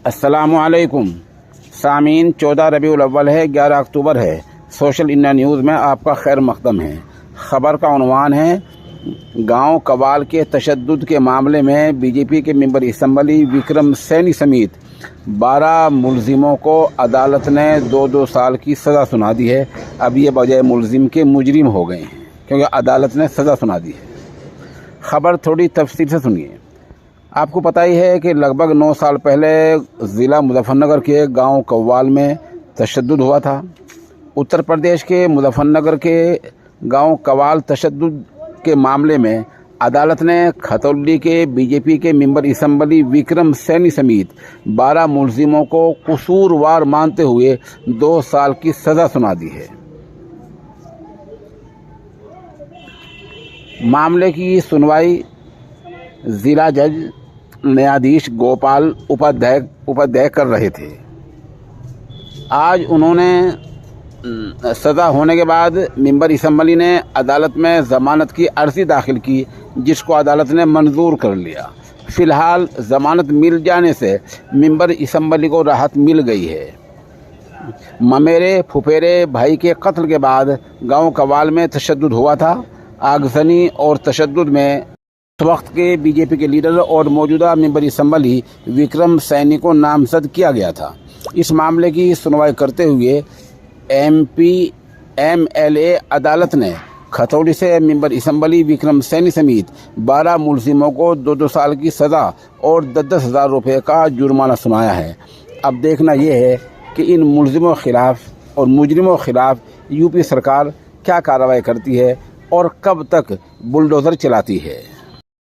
अस्सलामुअलैकुम सामीन, 14 रबीउल अव्वल है, 11 अक्टूबर है। सोशल इंडिया न्यूज़ में आपका खैर मकदम है। ख़बर का उन्वान है, गांव कवाल के तशद्दुद के मामले में बीजेपी के मेंबर असम्बली विक्रम सैनी समेत 12 मुलजिमों को अदालत ने 2-2 साल की सज़ा सुना दी है। अब ये बजाय मुलजिम के मुजरिम हो गए हैं, क्योंकि अदालत ने सज़ा सुना दी है। ख़बर थोड़ी तफसील से सुनिए। आपको पता ही है कि लगभग 9 साल पहले ज़िला मुजफ्फरनगर के गांव कव्वाल में तशद्दुद हुआ था। उत्तर प्रदेश के मुजफ्फरनगर के गांव कव्वाल तशद्दुद के मामले में अदालत ने खतौली के बीजेपी के मेंबर असम्बली विक्रम सैनी समेत 12 मुलजिमों को कसूरवार मानते हुए 2 साल की सज़ा सुना दी है। मामले की सुनवाई ज़िला जज न्यायाधीश गोपाल उपाध्याय कर रहे थे। आज उन्होंने सज़ा होने के बाद मेंबर असम्बली ने अदालत में ज़मानत की अर्ज़ी दाखिल की, जिसको अदालत ने मंजूर कर लिया। फ़िलहाल ज़मानत मिल जाने से मेंबर असम्बली को राहत मिल गई है। ममेरे फुफेरे भाई के कत्ल के बाद गांव कवाल में तशद्दुद हुआ था। आगजनी और तशद्दुद में उस वक्त के बीजेपी के लीडर और मौजूदा मेंबर असम्बली विक्रम सैनी को नामजद किया गया था। इस मामले की सुनवाई करते हुए MLA अदालत ने खतौली से मेंबर असम्बली विक्रम सैनी समेत 12 मुलजिमों को 2-2 साल की सज़ा और 10-10 हज़ार रुपये का जुर्माना सुनाया है। अब देखना यह है कि इन मुलजिमों के ख़िलाफ़ और मुजरिमों के ख़िलाफ़ यूपी सरकार क्या कार्रवाई करती है और कब तक बुलडोज़र चलाती है।